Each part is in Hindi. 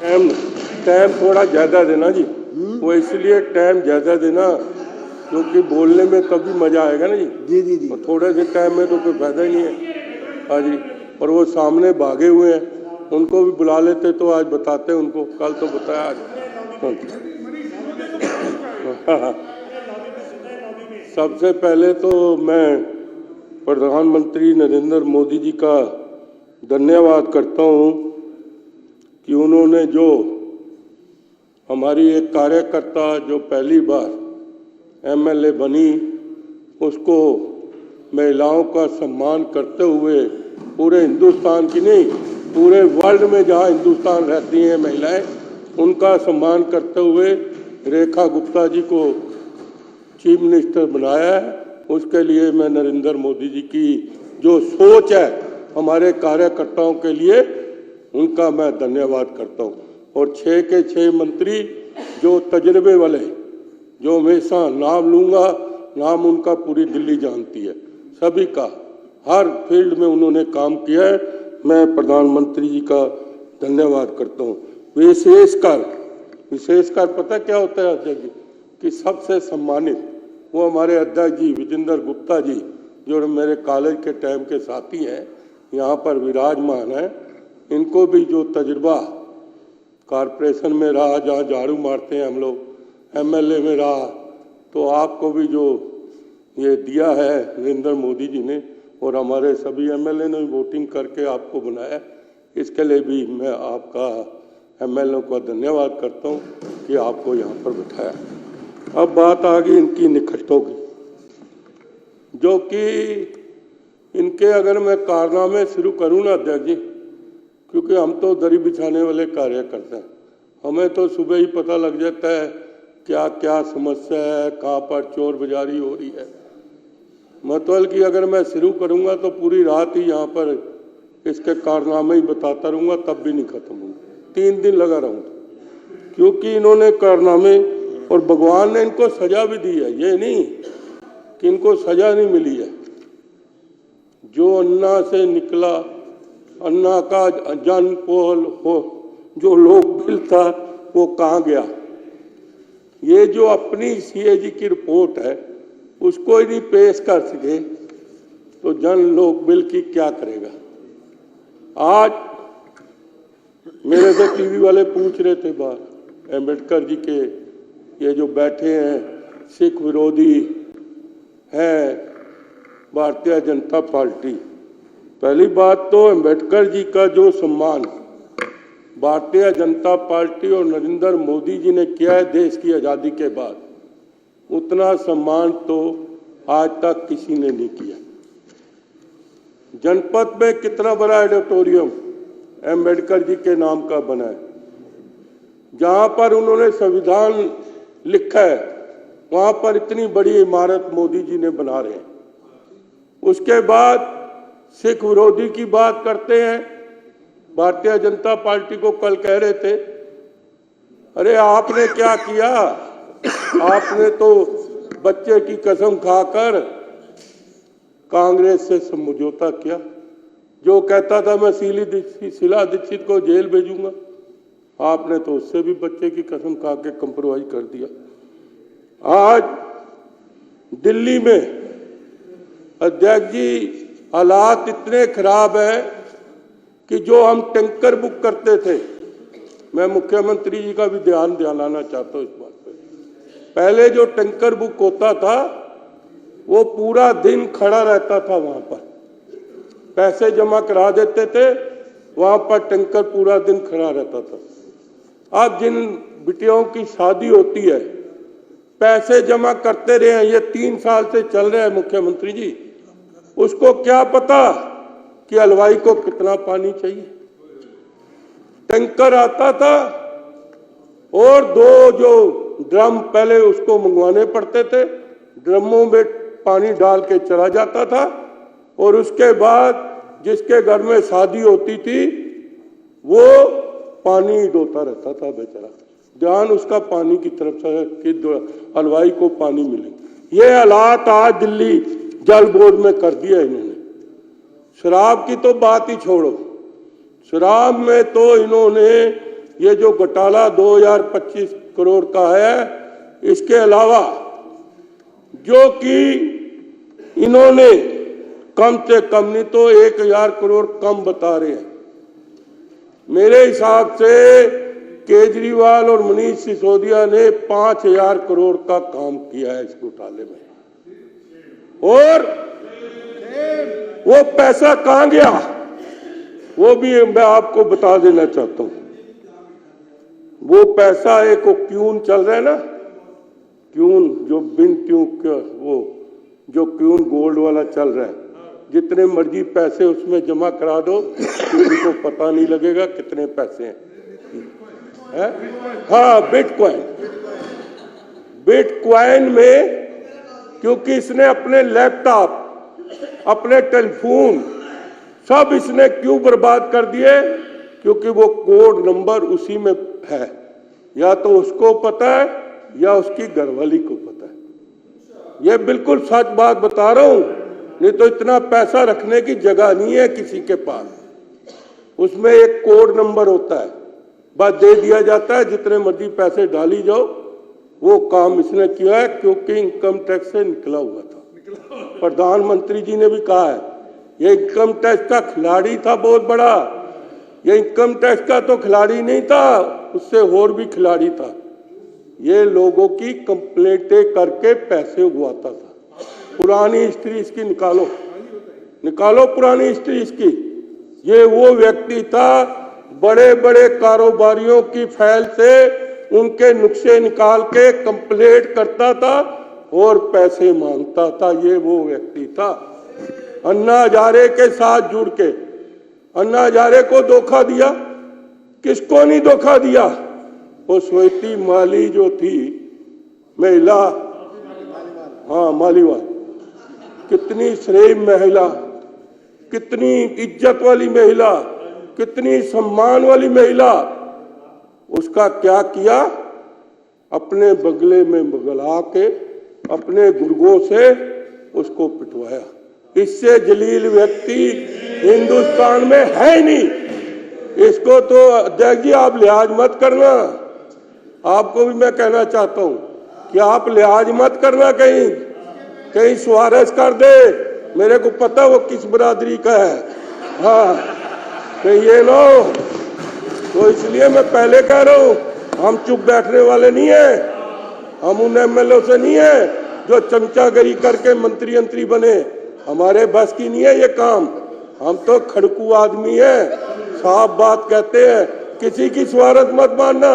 टाइम टाइम थोड़ा ज़्यादा देना जी। वो इसलिए टाइम ज़्यादा देना क्योंकि बोलने में तभी मज़ा आएगा ना जी। जी जी जी। और थोड़े से टाइम में तो कोई फायदा ही नहीं है। हाँ जी। और वो सामने भागे हुए हैं, उनको भी बुला लेते तो आज बताते उनको, कल तो बताया आज। सबसे पहले तो मैं प्रधानमंत्री नरेंद्र मोदी जी का धन्यवाद करता हूँ कि उन्होंने जो हमारी एक कार्यकर्ता जो पहली बार एमएलए बनी, उसको महिलाओं का सम्मान करते हुए पूरे हिंदुस्तान की नहीं, पूरे वर्ल्ड में जहां हिंदुस्तान रहती हैं महिलाएं, उनका सम्मान करते हुए रेखा गुप्ता जी को चीफ मिनिस्टर बनाया है। उसके लिए मैं नरेंद्र मोदी जी की जो सोच है हमारे कार्यकर्ताओं के लिए, उनका मैं धन्यवाद करता हूं। और 6 के 6 मंत्री जो तजर्बे वाले, जो हमेशा नाम लूंगा, नाम उनका पूरी दिल्ली जानती है, सभी का हर फील्ड में उन्होंने काम किया है। मैं प्रधानमंत्री जी का धन्यवाद करता हूँ। विशेषकर पता क्या होता है अध्यक्ष जी, कि सबसे सम्मानित वो हमारे अध्यक्ष जी विजेंद्र गुप्ता जी, जो मेरे कॉलेज के टाइम के साथी हैं, यहाँ पर विराजमान है। इनको भी जो तजुर्बा कॉरपोरेशन में रहा, जहाँ झाड़ू मारते हैं हम लोग, एमएलए में रहा, तो आपको भी जो ये दिया है नरेंद्र मोदी जी ने, और हमारे सभी एमएलए ने वोटिंग करके आपको बनाया, इसके लिए भी मैं आपका एमएलए का धन्यवाद करता हूँ कि आपको यहाँ पर बिठाया। अब बात आ गई इनकी निखटों की, जो कि इनके अगर मैं कारनामे शुरू करूँ ना अध्यक्ष जी, क्योंकि हम तो दरी बिछाने वाले कार्य करते हैं, हमें तो सुबह ही पता लग जाता है क्या क्या समस्या है, कहाँ पर चोर बाजारी हो रही है। मतलब कि अगर मैं शुरू करूँगा तो पूरी रात ही यहाँ पर इसके कारनामे ही बताता रहूँगा, तब भी नहीं खत्म होंगे, 3 दिन लगा रहूँगा, क्योंकि इन्होंने कारनामे, और भगवान ने इनको सजा भी दी है, ये नहीं कि इनको सजा नहीं मिली है। जो अन्ना से निकला, अन्ना का जन पोल हो, जो लोग बिल था वो कहाँ गया। ये जो अपनी सीएजी की रिपोर्ट है उसको ही नहीं पेश कर सके तो जन लोक बिल की क्या करेगा। आज मेरे से टीवी वाले पूछ रहे थे बाहर, अम्बेडकर जी के ये जो बैठे हैं सिख विरोधी हैं भारतीय जनता पार्टी। पहली बात तो अम्बेडकर जी का जो सम्मान भारतीय जनता पार्टी और नरेंद्र मोदी जी ने किया है देश की आज़ादी के बाद, उतना सम्मान तो आज तक किसी ने नहीं किया। जनपद में कितना बड़ा ऑडिटोरियम अम्बेडकर जी के नाम का बना है, जहां पर उन्होंने संविधान लिखा है, वहां पर इतनी बड़ी इमारत मोदी जी ने बना रहे हैं। उसके बाद सिख विरोधी की बात करते हैं, भारतीय जनता पार्टी को कल कह रहे थे, अरे आपने क्या किया, आपने तो बच्चे की कसम खाकर कांग्रेस से समझौता किया। जो कहता था मैं शीला दीक्षित को जेल भेजूंगा, आपने तो उससे भी बच्चे की कसम खा के कंप्रोमाइज कर दिया। आज दिल्ली में अध्यक्ष जी हालात इतने खराब है कि जो हम टैंकर बुक करते थे, मैं मुख्यमंत्री जी का भी ध्यान दिलाना चाहता हूँ इस बात पर। पहले जो टैंकर बुक होता था वो पूरा दिन खड़ा रहता था, वहां पर पैसे जमा करा देते थे, वहां पर टैंकर पूरा दिन खड़ा रहता था। अब जिन बिटियों की शादी होती है, पैसे जमा करते रहे हैं, ये 3 साल से चल रहे हैं मुख्यमंत्री जी, उसको क्या पता कि हलवाई को कितना पानी चाहिए। टैंकर आता था और 2 जो ड्रम पहले उसको मंगवाने पड़ते थे, ड्रमों में पानी डाल के चला जाता था, और उसके बाद जिसके घर में शादी होती थी वो पानी ढोता रहता था बेचारा, ध्यान उसका पानी की तरफ से कि हलवाई को पानी मिले। ये हालात आज दिल्ली जल बोर्ड में कर दिया इन्होंने। शराब की तो बात ही छोड़ो, शराब में तो इन्होंने ये जो घोटाला 2025 करोड़ का है, इसके अलावा जो कि इन्होंने कम से कम नहीं तो 1000 करोड़ कम बता रहे हैं। मेरे हिसाब से केजरीवाल और मनीष सिसोदिया ने 5000 करोड़ का काम किया है इस घोटाले में। और वो पैसा कहां गया वो भी मैं आपको बता देना चाहता हूं। वो पैसा एक क्यून चल रहा है ना, क्यून जो बिन ट्यूब वो जो क्यून गोल्ड वाला चल रहा है, जितने मर्जी पैसे उसमें जमा करा दो किसी को पता नहीं लगेगा कितने पैसे हैं। हाँ, बिटकॉइन। बिटकॉइन में क्योंकि इसने अपने लैपटॉप, अपने टेलीफोन सब इसने क्यों बर्बाद कर दिए? क्योंकि वो कोड नंबर उसी में है, या तो उसको पता है या उसकी घरवाली को पता है। ये बिल्कुल सच बात बता रहा हूं, नहीं तो इतना पैसा रखने की जगह नहीं है किसी के पास। उसमें एक कोड नंबर होता है, बस दे दिया जाता है, जितने मर्जी पैसे डाली जाओ। वो काम इसने किया है क्योंकि इनकम टैक्स से निकला हुआ था। प्रधानमंत्री जी ने भी कहा है ये इनकम टैक्स का खिलाड़ी था बहुत बड़ा। ये इनकम टैक्स का तो खिलाड़ी नहीं था, उससे और भी खिलाड़ी था। ये लोगों की कंप्लेंटें करके पैसे उगवाता था। पुरानी हिस्ट्री इसकी निकालो, निकालो पुरानी हिस्ट्री इसकी। ये वो व्यक्ति था, बड़े बड़े कारोबारियों की फाइल से उनके नुक्से निकाल के कंप्लेंट करता था और पैसे मांगता था। ये वो व्यक्ति था। अन्ना हजारे के साथ जुड़ के अन्ना हजारे को धोखा दिया। किसको नहीं धोखा दिया? वो श्वेती माली जो थी महिला, हाँ मालीवाल, कितनी श्रेय महिला, कितनी इज्जत वाली महिला, कितनी सम्मान वाली महिला। उसका क्या किया? अपने बगले में बगला के अपने गुर्गों से उसको पिटवाया। इससे जलील व्यक्ति हिंदुस्तान में है ही नहीं। इसको तो अध्यक्ष जी आप लिहाज मत करना। आपको भी मैं कहना चाहता हूं कि आप लिहाज मत करना, कहीं स्वारस कर दे। मेरे को पता वो किस बरादरी का है, हाँ कहीं ये लो। तो इसलिए मैं पहले कह रहा हूं, हम चुप बैठने वाले नहीं है। हम उन एमएलए से नहीं है जो चमचागिरी करके मंत्री बने। हमारे बस की नहीं है ये काम। हम तो खड़कू आदमी है, साफ बात कहते हैं। किसी की स्वार्थ मत मानना,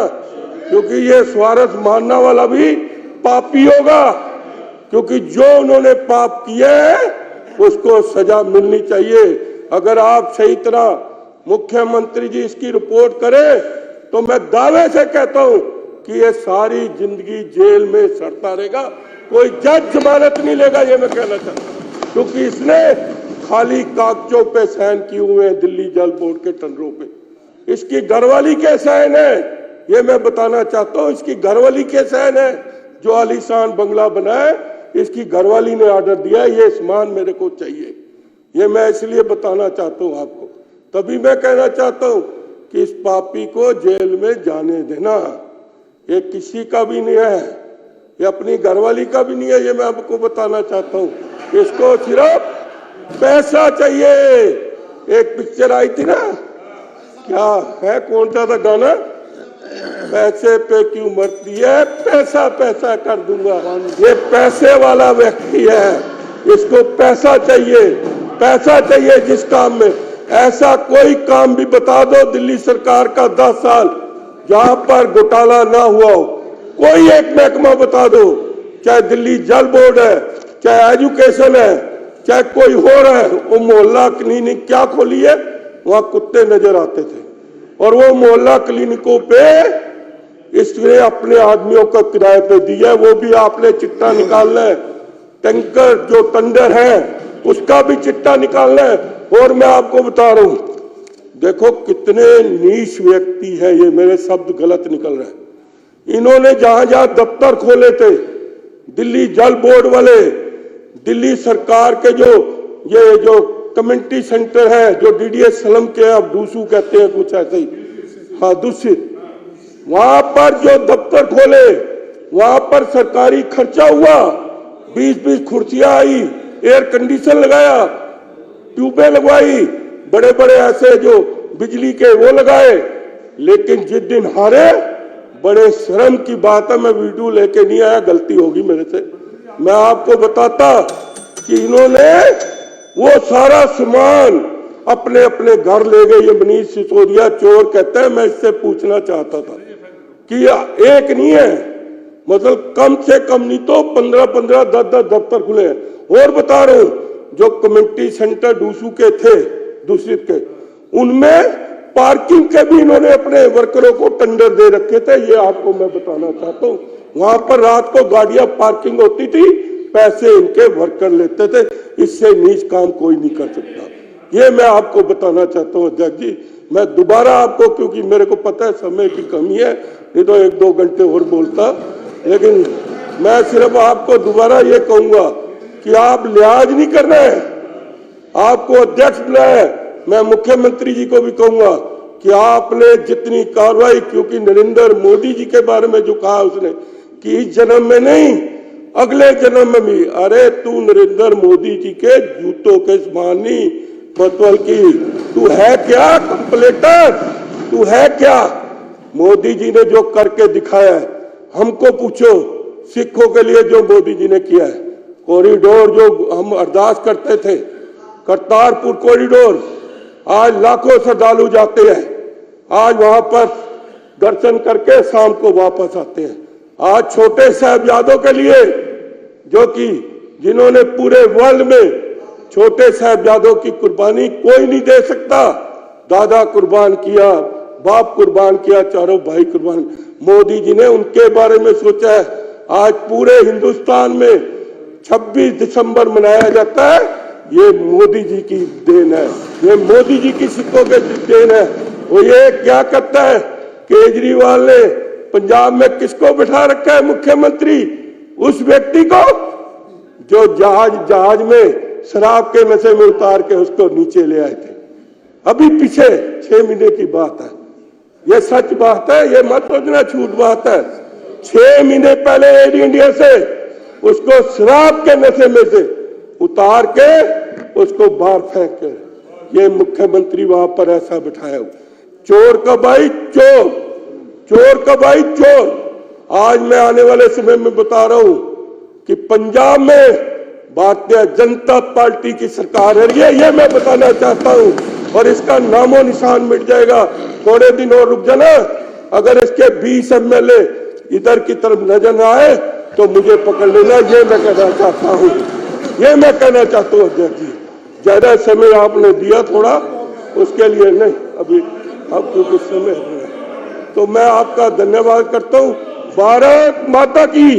क्योंकि ये स्वार्थ मानना वाला भी पापी होगा। क्योंकि जो उन्होंने पाप किए हैं उसको सजा मिलनी चाहिए। अगर आप सही तरह मुख्यमंत्री जी इसकी रिपोर्ट करें तो मैं दावे से कहता हूं कि ये सारी जिंदगी जेल में सड़ता रहेगा। कोई जज जमानत नहीं लेगा, ये मैं कहना चाहता हूं। क्योंकि इसने खाली कागजों पे साइन किए हुए हैं दिल्ली जल बोर्ड के टेंडरों पे। इसकी घरवाली के साइन है, ये मैं बताना चाहता हूं। इसकी घरवाली के साइन है। जो आलीशान बंगला बनाए इसकी घरवाली ने ऑर्डर दिया, ये सामान मेरे को चाहिए। ये मैं इसलिए बताना चाहता हूं आपको। तभी मैं कहना चाहता हूं कि इस पापी को जेल में जाने देना। ये किसी का भी नहीं है, ये अपनी घरवाली का भी नहीं है। ये मैं आपको बताना चाहता हूं। इसको सिर्फ पैसा चाहिए। एक पिक्चर आई थी ना, क्या है, कौन सा था गाना, पैसे पे क्यों मरती है, पैसा पैसा कर दूंगा। ये पैसे वाला व्यक्ति है, इसको पैसा चाहिए। पैसा चाहिए जिस काम में। ऐसा कोई काम भी बता दो दिल्ली सरकार का 10 साल जहां पर घोटाला ना हुआ हो। कोई एक महकमा बता दो, चाहे दिल्ली जल बोर्ड है, चाहे एजुकेशन है, चाहे कोई हो रहा है। वो मोहल्ला क्लिनिक क्या खोली है, वहां कुत्ते नजर आते थे। और वो मोहल्ला क्लिनिकों पे इसने अपने आदमियों को किराए पे दिया, वो भी आपने चिट्ठा निकालना है। टैंकर जो टेंडर है उसका भी चिट्ठा निकालना है। और मैं आपको बता रहा हूं, देखो कितने नीच व्यक्ति है ये। मेरे शब्द गलत निकल रहे हैं। इन्होंने जहां जहां दफ्तर खोले थे, दिल्ली जल बोर्ड वाले, दिल्ली सरकार के जो कम्युनिटी सेंटर है, जो डीडीएस सलम के आप डूसू कहते हैं कुछ ऐसे ही, हाँ दूषित, वहां पर जो दफ्तर खोले, वहां पर सरकारी खर्चा हुआ, 20-20 कुर्सियां आई, एयर कंडीशन लगाया, ट्यूबें लगवाई, बड़े बड़े ऐसे जो बिजली के वो लगाए। लेकिन जिस दिन हारे, बड़े शर्म की बात है, मैं वीडियो लेके नहीं आया, गलती होगी मेरे से, मैं आपको बताता कि इन्होंने वो सारा सामान अपने अपने घर ले गए। ये मनीष सिसोदिया चोर कहते हैं। मैं इससे पूछना चाहता था कि एक नहीं है, मतलब कम से कम नहीं तो 15-15, 10-10 दफ्तर खुले हैं। और बता रहा हूं, जो कम्युनिटी सेंटर डूसू के थे, दूषित के, उनमें पार्किंग के भी इन्होंने अपने वर्करों को टेंडर दे रखे थे। ये आपको मैं बताना चाहता हूं। वहां पर रात को गाड़ियां पार्किंग होती थी, पैसे इनके वर्कर लेते थे। इससे नीच काम कोई नहीं कर सकता। ये मैं आपको बताना चाहता हूं अध्यक्ष जी। मैं दोबारा आपको, क्योंकि मेरे को पता है समय की कमी है, नहीं तो 1-2 घंटे और बोलता, लेकिन मैं सिर्फ आपको दोबारा ये कहूंगा कि आप लिहाज नहीं कर रहे हैं। आपको अध्यक्ष बनाया है। मैं मुख्यमंत्री जी को भी कहूंगा कि आपने जितनी कार्रवाई, क्योंकि नरेंद्र मोदी जी के बारे में जो कहा उसने कि इस जन्म में नहीं अगले जन्म में भी, अरे तू नरेंद्र मोदी जी के जूतों के समान नहीं, बतौल की तू है क्या कंप्लेटर, तू है क्या? मोदी जी ने जो करके दिखाया है, हमको पूछो सिखों के लिए जो मोदी जी ने किया है, कॉरिडोर जो हम अरदास करते थे, करतारपुर कॉरिडोर, आज लाखों श्रद्धालु जाते हैं, आज वहां पर दर्शन करके शाम को वापस आते हैं। आज छोटे साहिबजादों के लिए, जो कि जिन्होंने पूरे वर्ल्ड में छोटे साहिबजादों की कुर्बानी कोई नहीं दे सकता, दादा कुर्बान किया, बाप कुर्बान किया, चारों भाई कुर्बान, मोदी जी ने उनके बारे में सोचा है। आज पूरे हिंदुस्तान में 26 दिसंबर मनाया जाता है, ये मोदी जी की देन है, ये मोदी जी की सिखों के देन है। वो ये क्या करता है, केजरीवाल ने पंजाब में किसको बिठा रखा है मुख्यमंत्री? उस व्यक्ति को जो जहाज में शराब के नशे में उतार के उसको नीचे ले आए थे। अभी पीछे 6 महीने की बात है, ये सच बात है, ये मत सोचना झूठ बात है। 6 महीने पहले एयर इंडिया से उसको शराब के नशे में से उतार के उसको बाहर फेंक के ये मुख्यमंत्री वहां पर ऐसा बिठाया। चोर का भाई चोर, चोर का भाई चोर। आज मैं आने वाले समय में बता रहा हूं कि पंजाब में भारतीय जनता पार्टी की सरकार है, ये मैं बताना चाहता हूं, और इसका नामो निशान मिट जाएगा। थोड़े दिन और रुक जाना, अगर इसके 20 MLA इधर की तरफ नजर न आए तो मुझे पकड़ लेना। ये मैं कहना चाहता हूं, ये मैं कहना चाहता हूं अध्यक्ष जी। ज्यादा समय आपने दिया थोड़ा, उसके लिए नहीं, अभी आपको कुछ समय है, तो मैं आपका धन्यवाद करता हूं। भारत माता की।